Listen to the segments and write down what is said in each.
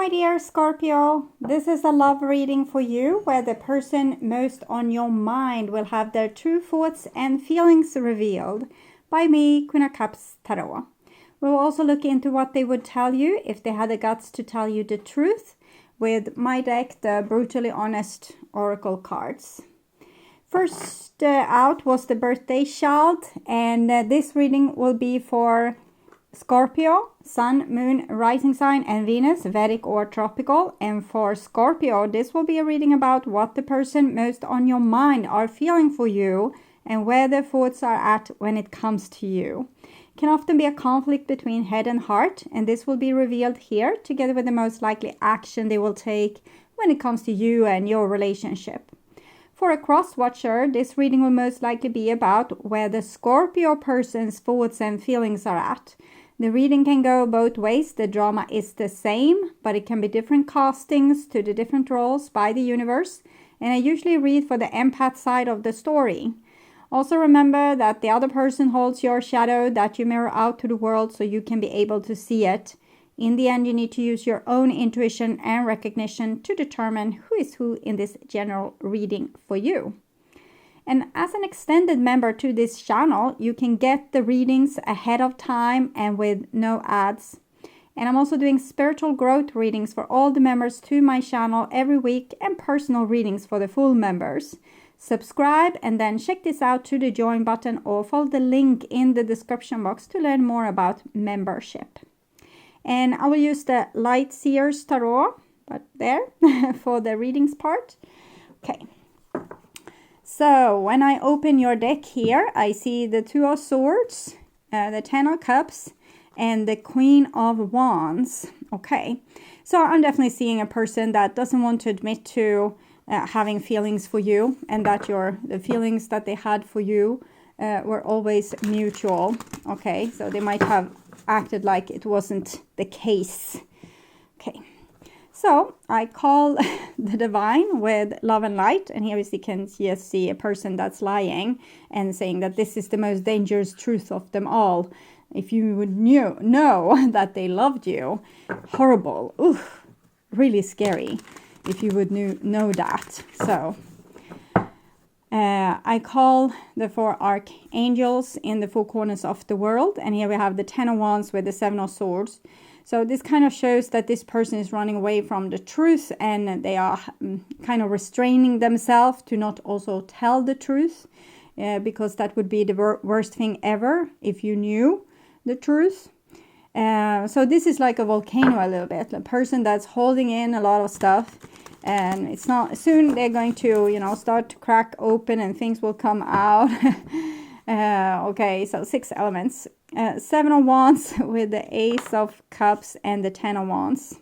my dear Scorpio, this is a love reading for you where the person most on your mind will have their true thoughts and feelings revealed by me, Queen of Cups Tarot. We will also look into what they would tell you if they had the guts to tell you the truth with my deck, the Brutally Honest Oracle cards. First out was the birthday child, and this reading will be for Scorpio, Sun, Moon, Rising Sign, and Venus, Vedic or Tropical. And for Scorpio, this will be a reading about what the person most on your mind are feeling for you and where their thoughts are at when it comes to you. It can often be a conflict between head and heart, and this will be revealed here together with the most likely action they will take when it comes to you and your relationship. For a cross-watcher, this reading will most likely be about where the Scorpio person's thoughts and feelings are at. The reading can go both ways. The drama is the same, but it can be different castings to the different roles by the universe. And I usually read for the empath side of the story. Also remember that the other person holds your shadow that you mirror out to the world so you can be able to see it. In the end, you need to use your own intuition and recognition to determine who is who in this general reading for you. And as an extended member to this channel, you can get the readings ahead of time and with no ads. And I'm also doing spiritual growth readings for all the members to my channel every week and personal readings for the full members. Subscribe and then check this out to the join button or follow the link in the description box to learn more about membership. And I will use the Light SEER'S Tarot, but there, for the readings part. Okay. So, when I open your deck here, I see the Two of Swords, the Ten of Cups, and the Queen of Wands. Okay, so I'm definitely seeing a person that doesn't want to admit to having feelings for you, and that the feelings that they had for you were always mutual. Okay, so they might have acted like it wasn't the case. Okay. So I call the divine with love and light, and here we can just see a person that's lying and saying that this is the most dangerous truth of them all. If you would know that they loved you, horrible, oof, really scary if you would know that. So I call the four archangels in the four corners of the world, and here we have the Ten of Wands with the Seven of Swords. So this kind of shows that this person is running away from the truth, and they are kind of restraining themselves to not also tell the truth, because that would be the worst thing ever if you knew the truth. So this is like a volcano a little bit, a person that's holding in a lot of stuff, and it's not soon they're going to, start to crack open and things will come out. Okay, so 6 elements. Seven of Wands with the Ace of Cups and the Ten of Wands.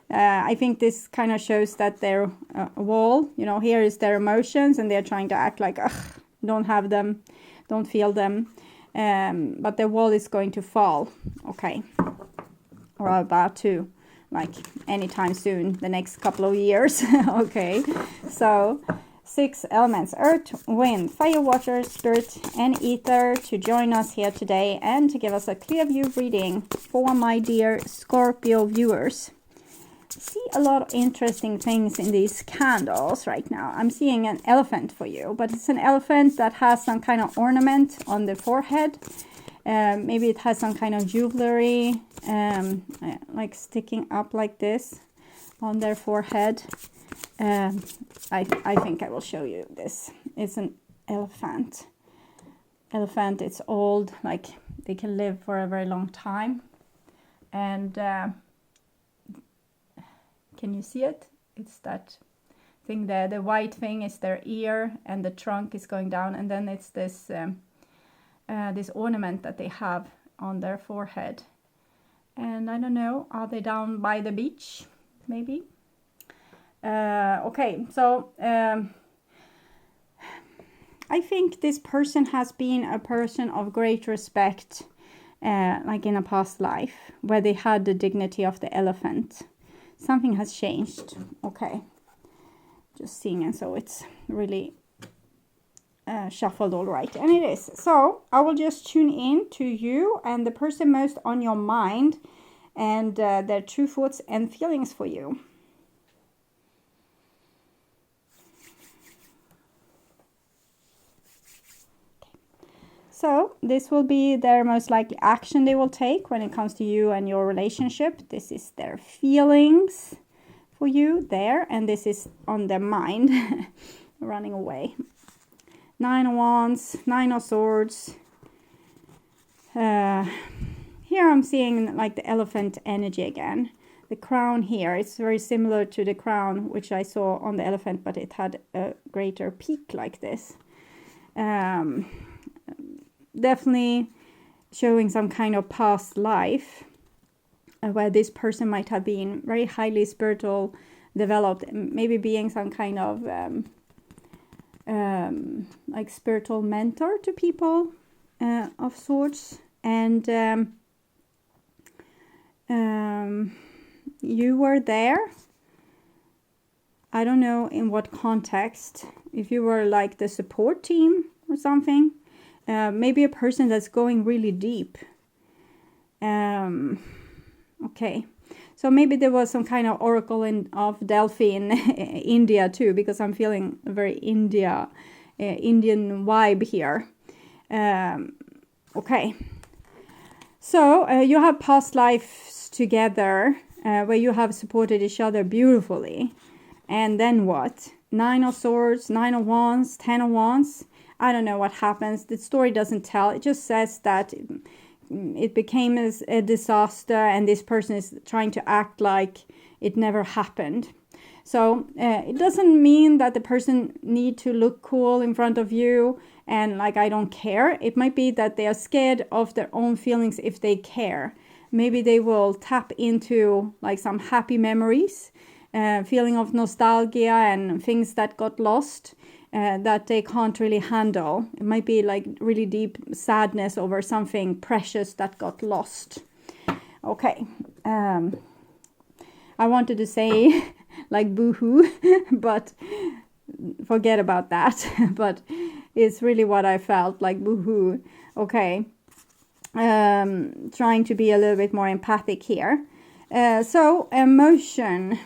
I think this kind of shows that their wall, here is their emotions, and they're trying to act like, ugh, don't have them, don't feel them. But their wall is going to fall, okay, or about to, like anytime soon, the next couple of years. Okay, so 6 elements, earth, wind, fire, water, spirit, and ether, to join us here today and to give us a clear view reading for my dear Scorpio viewers. See a lot of interesting things in these candles right now. I'm seeing an elephant for you, but it's an elephant that has some kind of ornament on the forehead. Maybe it has some kind of jewelry, like sticking up like this on their forehead. I think I will show you this. It's an elephant. Elephant, it's old, like they can live for a very long time. And can you see it? It's that thing there. The white thing is their ear, and the trunk is going down, and then it's this this ornament that they have on their forehead. And I don't know, are they down by the beach? Maybe. Okay, so I think this person has been a person of great respect, like in a past life, where they had the dignity of the elephant. Something has changed. Okay, just seeing, and so it's really shuffled all right, and it is. So I will just tune in to you and the person most on your mind, and their true thoughts and feelings for you. So this will be their most likely action they will take when it comes to you and your relationship. This is their feelings for you there, and this is on their mind, running away. 9 of Wands, 9 of Swords. Here I'm seeing like the elephant energy again. The crown here, it's very similar to the crown which I saw on the elephant, but it had a greater peak like this. Definitely showing some kind of past life where this person might have been very highly spiritual developed, maybe being some kind of like spiritual mentor to people of sorts. And you were there. I don't know in what context, if you were like the support team or something. Maybe a person that's going really deep. Okay, so maybe there was some kind of oracle of Delphi in India too, because I'm feeling a very Indian vibe here. Okay, so you have past lives together where you have supported each other beautifully. And then what? 9 of Swords, 9 of Wands, 10 of Wands. I don't know what happens. The story doesn't tell. It just says that it became a disaster and this person is trying to act like it never happened. So it doesn't mean that the person need to look cool in front of you and like I don't care. It might be that they are scared of their own feelings if they care. Maybe they will tap into like some happy memories, feeling of nostalgia and things that got lost. That they can't really handle. It might be like really deep sadness over something precious that got lost. Okay. I wanted to say like boo-hoo, but forget about that. But it's really what I felt, like boo-hoo. Okay. Trying to be a little bit more empathic here. So emotion.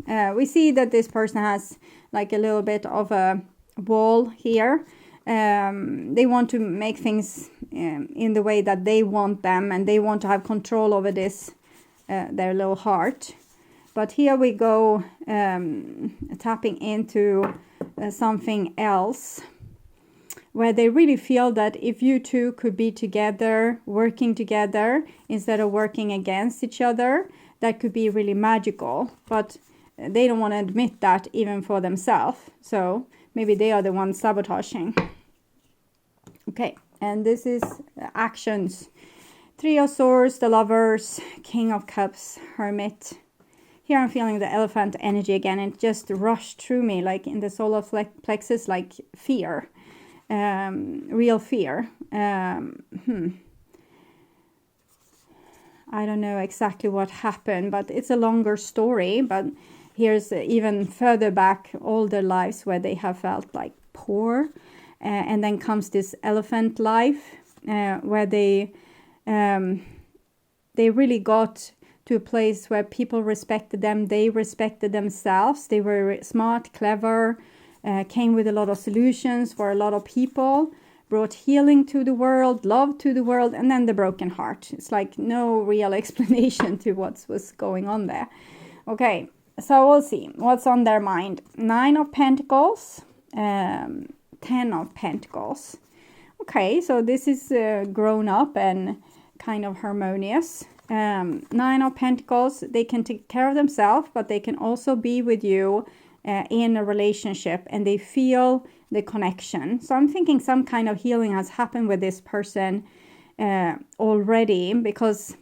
We see that this person has like a little bit of a wall here. They want to make things in the way that they want them, and they want to have control over this, their little heart. But here we go, tapping into something else, where they really feel that if you two could be together, working together, instead of working against each other, that could be really magical. But they don't want to admit that even for themselves. So maybe they are the ones sabotaging. Okay, and this is actions. 3 of Swords, the Lovers, King of Cups, Hermit. Here I'm feeling the elephant energy again. It just rushed through me like in the solar plexus, like fear. Real fear. I don't know exactly what happened, but it's a longer story. But here's even further back, all their lives where they have felt like poor. And then comes this elephant life where they really got to a place where people respected them. They respected themselves. They were smart, clever, came with a lot of solutions for a lot of people, brought healing to the world, love to the world, and then the broken heart. It's like no real explanation to what was going on there. Okay. So we'll see what's on their mind. 9 of Pentacles, 10 of Pentacles. Okay, so this is grown up and kind of harmonious. 9 of Pentacles, they can take care of themselves, but they can also be with you in a relationship, and they feel the connection. So I'm thinking some kind of healing has happened with this person already, because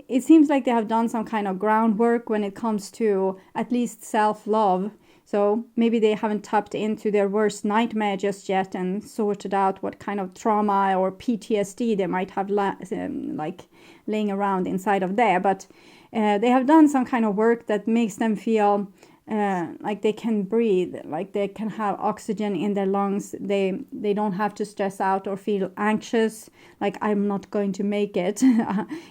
it seems like they have done some kind of groundwork when it comes to at least self-love. So maybe they haven't tapped into their worst nightmare just yet and sorted out what kind of trauma or PTSD they might have like laying around inside of there. But they have done some kind of work that makes them feel like they can breathe, like they can have oxygen in their lungs. They don't have to stress out or feel anxious, like I'm not going to make it.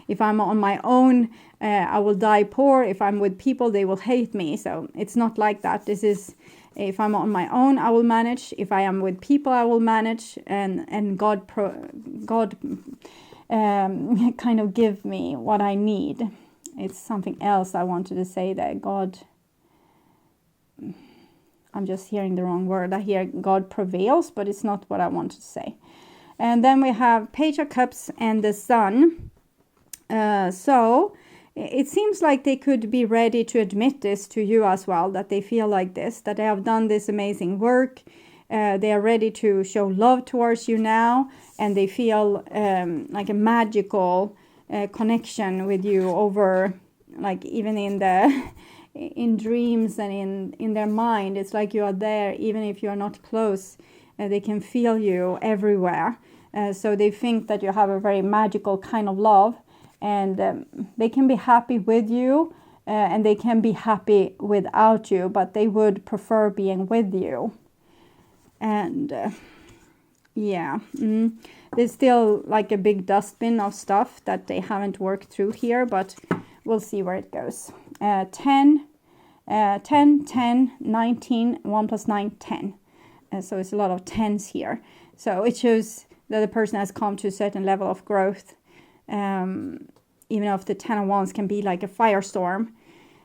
If I'm on my own, I will die poor. If I'm with people, they will hate me. So it's not like that. This is, if I'm on my own, I will manage. If I am with people, I will manage. And God kind of give me what I need. It's something else I wanted to say there. God, I'm just hearing the wrong word. I hear God prevails, but it's not what I want to say. And then we have Page of Cups and the Sun. So it seems like they could be ready to admit this to you as well, that they feel like this, that they have done this amazing work. They are ready to show love towards you now, and they feel like a magical connection with you over, like even in dreams and in their mind. It's like you are there, even if you are not close. They can feel you everywhere. So they think that you have a very magical kind of love, and they can be happy with you, and they can be happy without you, but they would prefer being with you. And there's still like a big dustbin of stuff that they haven't worked through here, but we'll see where it goes. 10, 10, 19, 1 plus 9, 10. So it's a lot of 10s here. So it shows that the person has come to a certain level of growth. Even if the 10 of Wands can be like a firestorm.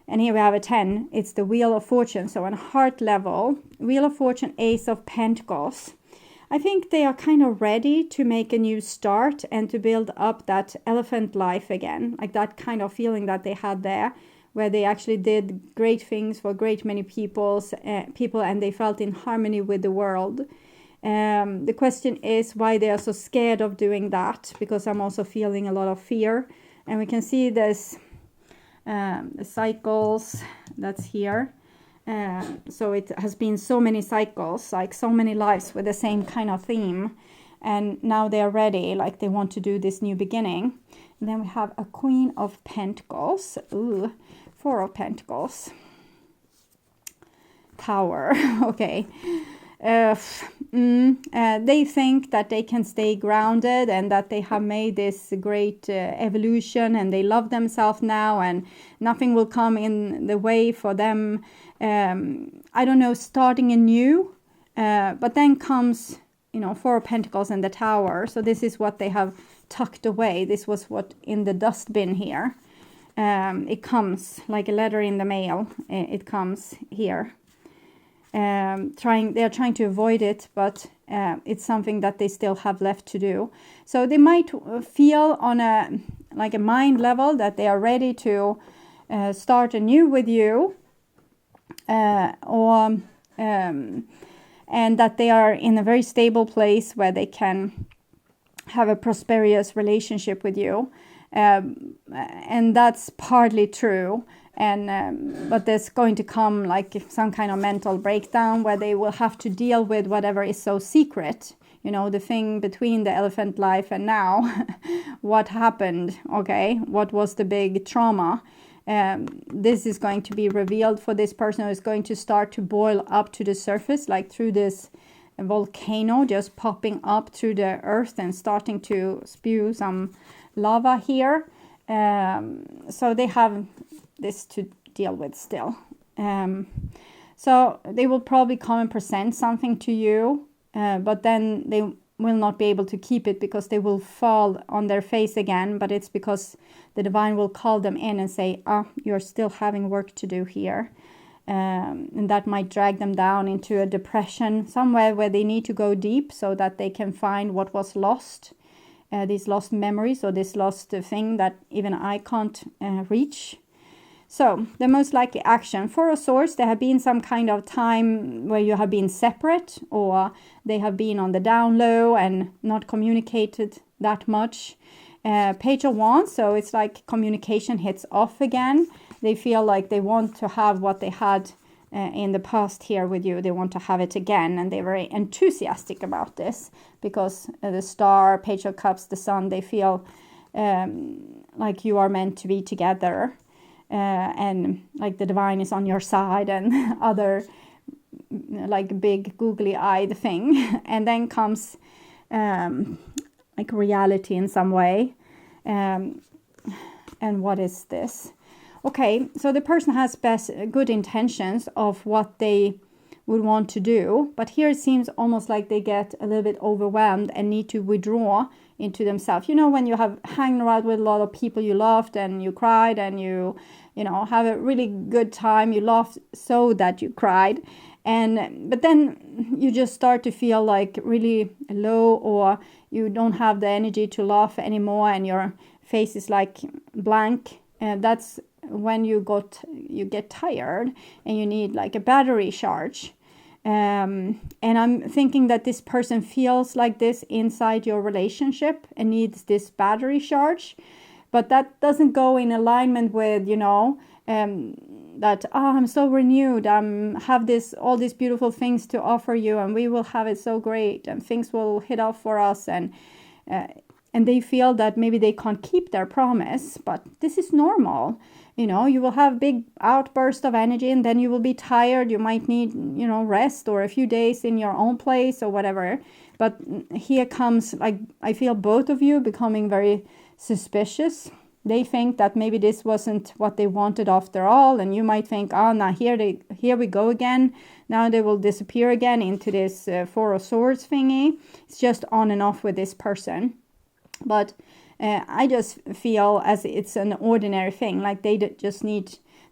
And here we have a 10. It's the Wheel of Fortune. So on heart level, Wheel of Fortune, Ace of Pentacles. I think they are kind of ready to make a new start and to build up that elephant life again. Like that kind of feeling that they had there, where they actually did great things for great many people, and they felt in harmony with the world. The question is why they are so scared of doing that, because I'm also feeling a lot of fear. And we can see this, the cycles that's here. So it has been so many cycles, like so many lives with the same kind of theme. And now they are ready, like they want to do this new beginning. And then we have a Queen of Pentacles. Ooh, 4 of Pentacles. Tower. Okay. They think that they can stay grounded and that they have made this great evolution, and they love themselves now, and nothing will come in the way for them. I don't know, starting anew. But then comes, 4 of Pentacles and the Tower. So this is what they have tucked away. This was what in the dustbin here. It comes like a letter in the mail. It comes here. They're trying to avoid it, but it's something that they still have left to do. So they might feel on a mind level that they are ready to start anew with you, and that they are in a very stable place where they can have a prosperous relationship with you, and that's partly true. And but there's going to come like some kind of mental breakdown where they will have to deal with whatever is so secret, the thing between the elephant life and now. What happened? Okay, what was the big trauma? This is going to be revealed for this person, who is going to start to boil up to the surface, like through this volcano just popping up through the earth and starting to spew some lava here. So they have this to deal with still. So they will probably come and present something to you, but then they will not be able to keep it because they will fall on their face again. But it's because the divine will call them in and say, you're still having work to do here. And that might drag them down into a depression, somewhere where they need to go deep so that they can find what was lost. These lost memories, or this lost thing that even I can't reach. So the most likely action for a source, there have been some kind of time where you have been separate, or they have been on the down low and not communicated that much. Page of Wands, so it's like communication hits off again. They feel like they want to have what they had in the past here with you. They want to have it again, and they're very enthusiastic about this because the Star, Page of Cups, the Sun, they feel like you are meant to be together. and like the divine is on your side and other like big googly-eyed thing. And then comes like reality in some way. And what is this? Okay, so the person has good intentions of what they would want to do, but here it seems almost like they get a little bit overwhelmed and need to withdraw into themselves. You know, when you have hanging around with a lot of people you loved and you cried and you know, have a really good time, you laughed so that you cried, but then you just start to feel like really low, or you don't have the energy to laugh anymore and your face is like blank. That's when you get tired and you need like a battery charge. And I'm thinking that this person feels like this inside your relationship and needs this battery charge, but that doesn't go in alignment with, you know, that I'm so renewed, have all these beautiful things to offer you, and we will have it so great, and things will hit off for us, and they feel that maybe they can't keep their promise, but this is normal. You know, you will have big outburst of energy, and then you will be tired. You might need, you know, rest or a few days in your own place or whatever. But here comes, like, I feel both of you becoming very suspicious. They think that maybe this wasn't what they wanted after all, and you might think, oh, now here we go again. Now they will disappear again into this Four of Swords thingy. It's just on and off with this person. But I just feel as it's an ordinary thing, like they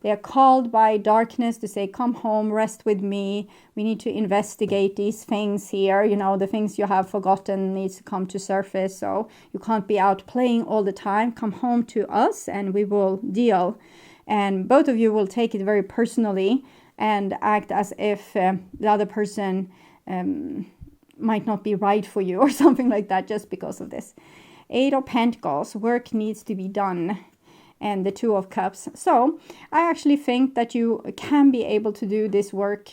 are called by darkness to say, come home, rest with me. We need to investigate these things here. You know, the things you have forgotten needs to come to surface. So you can't be out playing all the time. Come home to us and we will deal. And both of you will take it very personally and act as if the other person might not be right for you or something like that just because of this. 8 of Pentacles, work needs to be done. And the 2 of Cups. So I actually think that you can be able to do this work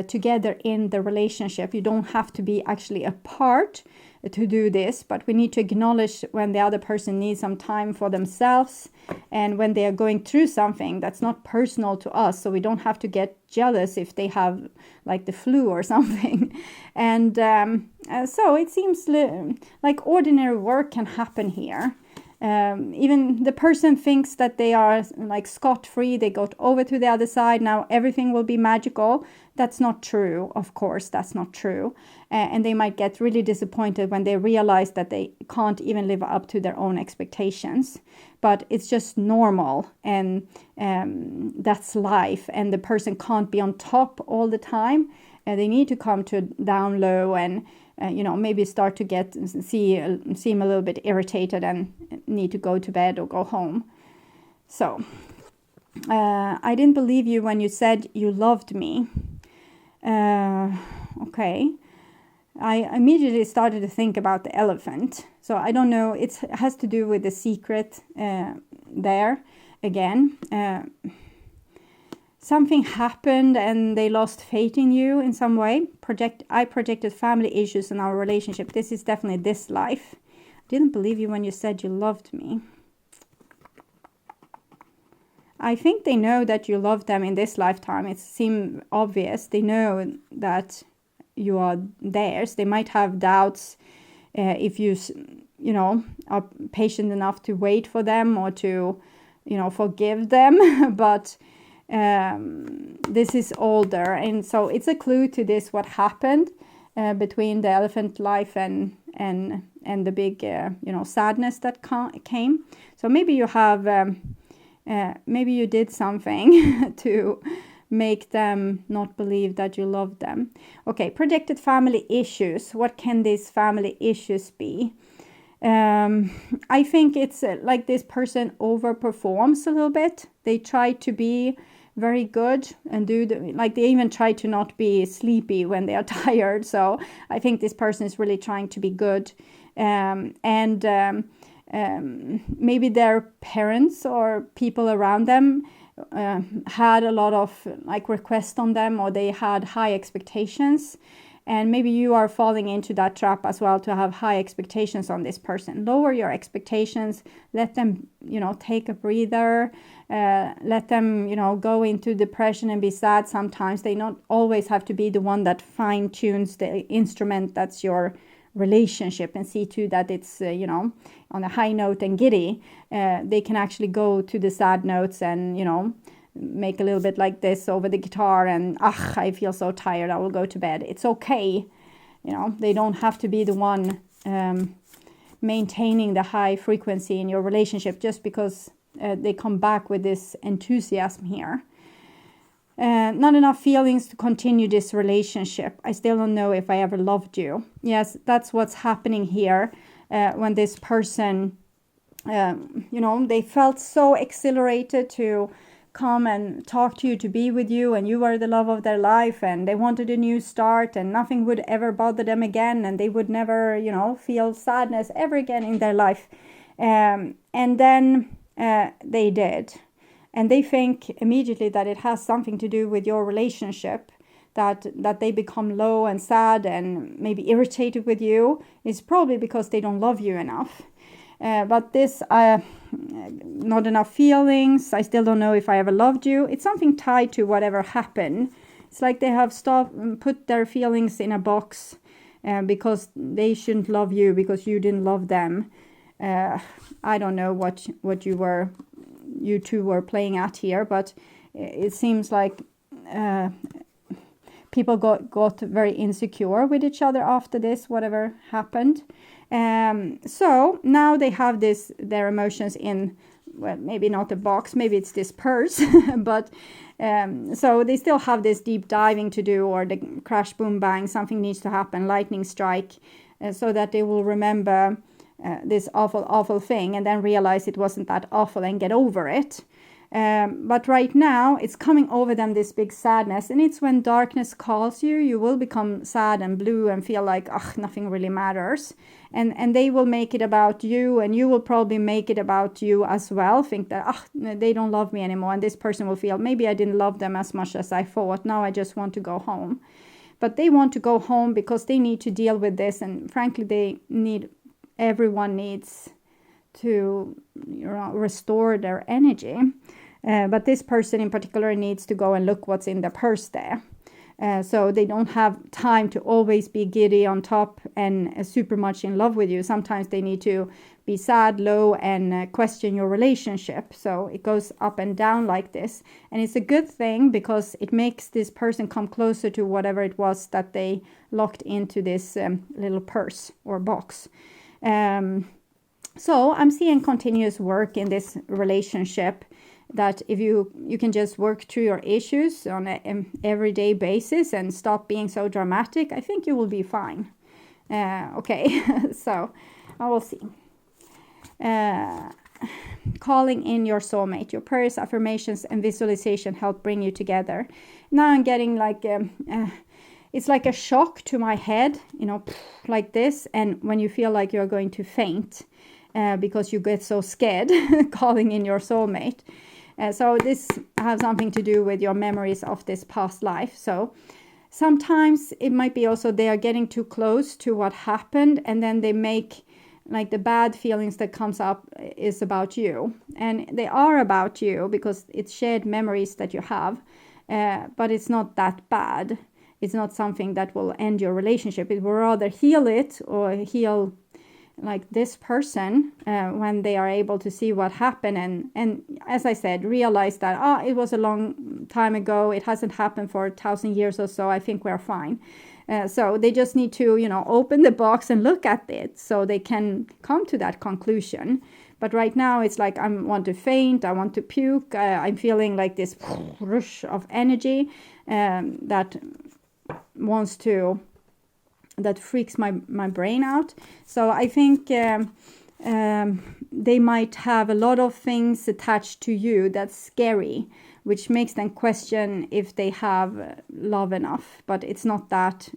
together in the relationship. You don't have to be actually apart to do this, but we need to acknowledge when the other person needs some time for themselves and when they are going through something that's not personal to us, so we don't have to get jealous if they have like the flu or something. And so it seems like ordinary work can happen here. Even the person thinks that they are like scot-free, they got over to the other side, now everything will be magical. That's not true, of course, that's not true. And they might get really disappointed when they realize that they can't even live up to their own expectations. But it's just normal, and that's life, and the person can't be on top all the time. They need to come to down low and you know, maybe start to seem a little bit irritated and need to go to bed or go home. So, I didn't believe you when you said you loved me. Okay. I immediately started to think about the elephant. So I don't know, it has to do with the secret there again. Something happened and they lost faith in you in some way. I projected family issues in our relationship. This is definitely this life. I didn't believe you when you said you loved me. I think they know that you love them in this lifetime. It seems obvious. They know that you are theirs. They might have doubts if you know, are patient enough to wait for them or to, you know, forgive them. But this is older, and so it's a clue to this, what happened between the elephant life and the big you know, sadness that came. So maybe you have maybe you did something to make them not believe that you love them. Okay, projected family issues. What can these family issues be? I think it's like this person overperforms a little bit. They try to be very good and they even try to not be sleepy when they are tired. So I think this person is really trying to be good. Maybe their parents or people around them had a lot of like requests on them, or they had high expectations, And maybe you are falling into that trap as well, to have high expectations on this person. Lower your expectations. Let them, take a breather. Let them, go into depression and be sad sometimes. They not always have to be the one that fine-tunes the instrument that's your relationship, and see to that it's, on a high note and giddy. They can actually go to the sad notes and, make a little bit like this over the guitar and, I feel so tired, I will go to bed. It's okay. They don't have to be the one maintaining the high frequency in your relationship just because they come back with this enthusiasm here. Not enough feelings to continue this relationship. I still don't know if I ever loved you. Yes, that's what's happening here when this person, they felt so exhilarated to come and talk to you, to be with you, and you were the love of their life, and they wanted a new start, and nothing would ever bother them again, and they would never, feel sadness ever again in their life. And then they did. And they think immediately that it has something to do with your relationship, that they become low and sad and maybe irritated with you. It's probably because they don't love you enough. But this, not enough feelings, I still don't know if I ever loved you. It's something tied to whatever happened. It's like they have put their feelings in a box because they shouldn't love you because you didn't love them. I don't know what you two were playing at here, but it seems like people got very insecure with each other after this, whatever happened. So now they have their emotions in, well, maybe not a box, maybe it's this purse, but so they still have this deep diving to do, or the crash, boom, bang, something needs to happen, lightning strike, so that they will remember this awful thing and then realize it wasn't that awful and get over it. But right now it's coming over them, this big sadness, and it's when darkness calls you, you will become sad and blue and feel like, nothing really matters. And they will make it about you, and you will probably make it about you as well. Think that, they don't love me anymore. And this person will feel, maybe I didn't love them as much as I thought. Now I just want to go home. But they want to go home because they need to deal with this. And frankly, everyone needs to restore their energy. But this person in particular needs to go and look what's in the purse there. So they don't have time to always be giddy on top and super much in love with you. Sometimes they need to be sad, low, and question your relationship. So it goes up and down like this. And it's a good thing because it makes this person come closer to whatever it was that they locked into this little purse or box. So I'm seeing continuous work in this relationship, that if you can just work through your issues on an everyday basis and stop being so dramatic, I think you will be fine. Okay, so I will see. Calling in your soulmate. Your prayers, affirmations, and visualization help bring you together. Now I'm getting like, it's like a shock to my head, like this. And when you feel like you're going to faint because you get so scared calling in your soulmate. So this has something to do with your memories of this past life. So sometimes it might be also they are getting too close to what happened, and then they make like the bad feelings that comes up is about you. And they are about you because it's shared memories that you have, but it's not that bad. It's not something that will end your relationship. It will rather heal it, or heal like this person when they are able to see what happened, and as I said, realize that it was a long time ago, it hasn't happened for 1,000 years or so, I think we're fine. So they just need to open the box and look at it so they can come to that conclusion. But right now it's like I want to faint, I want to puke, I'm feeling like this rush of energy that freaks my brain out. So I think they might have a lot of things attached to you that's scary, which makes them question if they have love enough. But it's not that.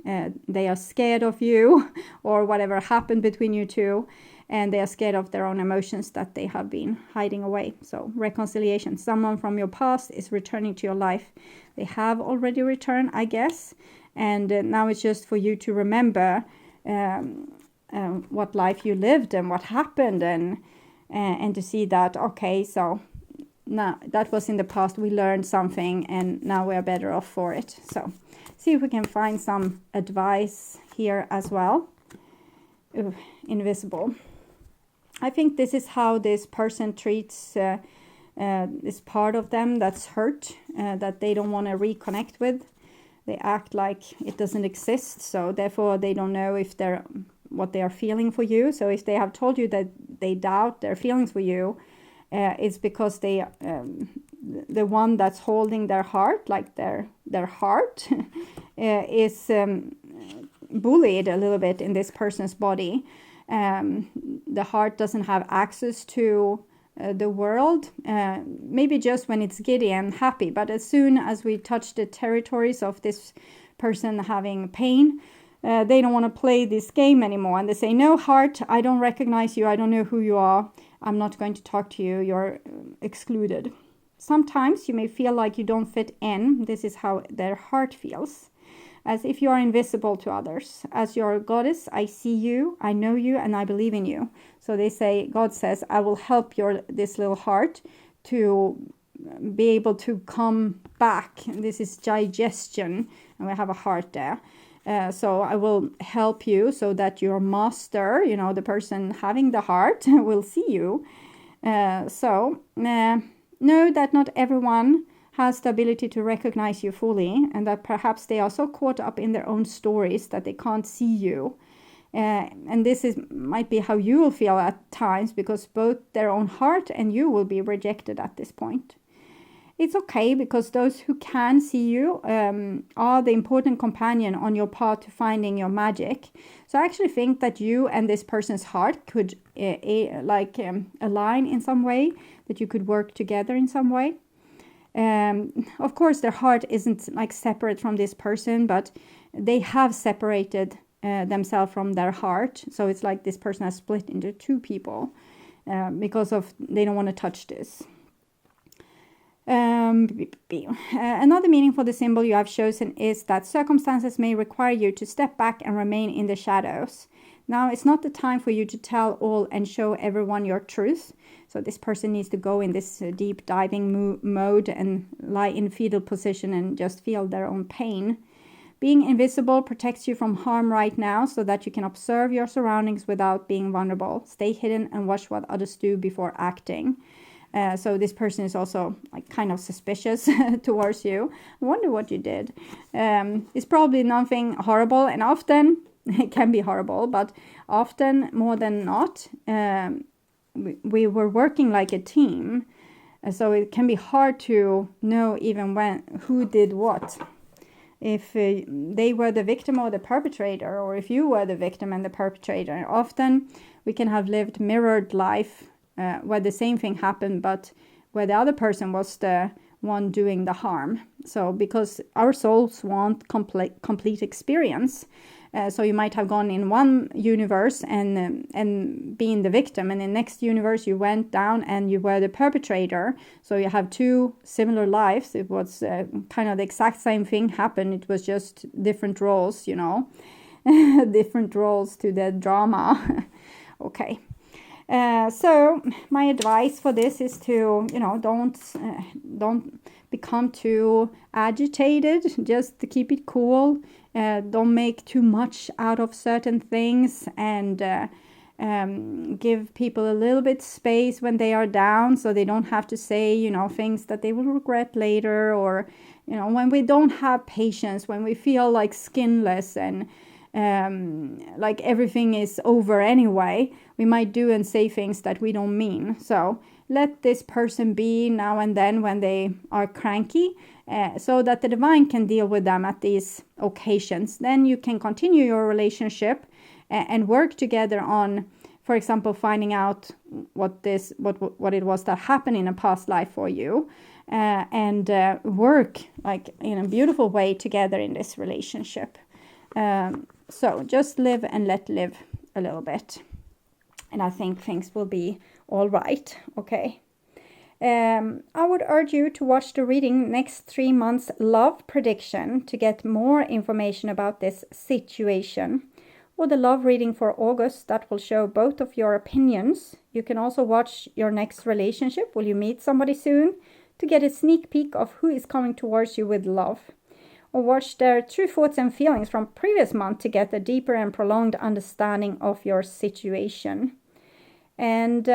They are scared of you or whatever happened between you two, and they are scared of their own emotions that they have been hiding away. So reconciliation. Someone from your past is returning to your life. They have already returned, I guess. And now it's just for you to remember what life you lived and what happened, and to see that, okay, so now that was in the past, we learned something, and now we are better off for it. So see if we can find some advice here as well. Ooh, invisible. I think this is how this person treats this part of them that's hurt, that they don't want to reconnect with. They act like it doesn't exist, so therefore they don't know if what they are feeling for you. So if they have told you that they doubt their feelings for you, it's because they the one that's holding their heart, like their heart, is bullied a little bit in this person's body. The heart doesn't have access to the world, maybe just when it's giddy and happy, but as soon as we touch the territories of this person having pain, they don't want to play this game anymore, and they say, no, heart, I don't recognize you, I don't know who you are, I'm not going to talk to you, you're excluded. Sometimes you may feel like you don't fit in. This is how their heart feels, as if you are invisible to others. As your goddess, I see you, I know you, and I believe in you. So they say, God says, I will help this little heart to be able to come back. This is digestion, and we have a heart there. So I will help you so that your master, the person having the heart, will see you. So know that not everyone has the ability to recognize you fully, and that perhaps they are so caught up in their own stories that they can't see you. And this might be how you will feel at times, because both their own heart and you will be rejected at this point. It's okay, because those who can see you are the important companion on your path to finding your magic. So I actually think that you and this person's heart could align in some way, that you could work together in some way. Of course, their heart isn't like separate from this person, but they have separated themselves from their heart. So it's like this person has split into two people because of they don't want to touch this. Another meaning for the symbol you have chosen is that circumstances may require you to step back and remain in the shadows. Now, it's not the time for you to tell all and show everyone your truth. So this person needs to go in this deep diving mode and lie in fetal position and just feel their own pain. Being invisible protects you from harm right now, so that you can observe your surroundings without being vulnerable. Stay hidden and watch what others do before acting. So this person is also like kind of suspicious towards you. I wonder what you did. It's probably nothing horrible, and often it can be horrible, but often more than not, we were working like a team. So it can be hard to know even who did what. If they were the victim or the perpetrator, or if you were the victim and the perpetrator. Often we can have lived mirrored life where the same thing happened, but where the other person was the one doing the harm. So because our souls want complete experience. So you might have gone in one universe and being the victim, and in the next universe you went down and you were the perpetrator. So you have two similar lives. It was kind of the exact same thing happened. It was just different roles, different roles to the drama. Okay. So my advice for this is to, don't become too agitated. Just to keep it cool. Don't make too much out of certain things, and give people a little bit space when they are down, so they don't have to say, things that they will regret later, or, when we don't have patience, when we feel like skinless and like everything is over anyway, we might do and say things that we don't mean. So let this person be now and then when they are cranky, so that the divine can deal with them at these occasions. Then you can continue your relationship and work together on, for example, finding out what it was that happened in a past life for you, and work like in a beautiful way together in this relationship. So just live and let live a little bit. And I think things will be all right. Okay. I would urge you to watch the reading next 3 months love prediction to get more information about this situation, or the love reading for August that will show both of your opinions. You can also watch your next relationship, will you meet somebody soon, to get a sneak peek of who is coming towards you with love. Or watch their true thoughts and feelings from previous month to get a deeper and prolonged understanding of your situation. And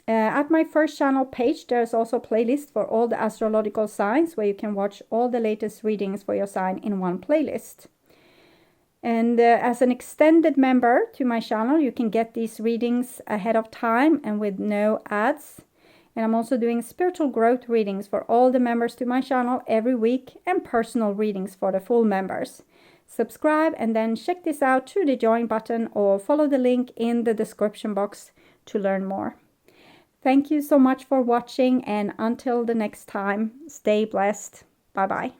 at my first channel page, there's also a playlist for all the astrological signs where you can watch all the latest readings for your sign in one playlist. And as an extended member to my channel, you can get these readings ahead of time and with no ads. And I'm also doing spiritual growth readings for all the members to my channel every week, and personal readings for the full members. Subscribe and then check this out through the join button, or follow the link in the description box to learn more. Thank you so much for watching, and until the next time, stay blessed. Bye bye.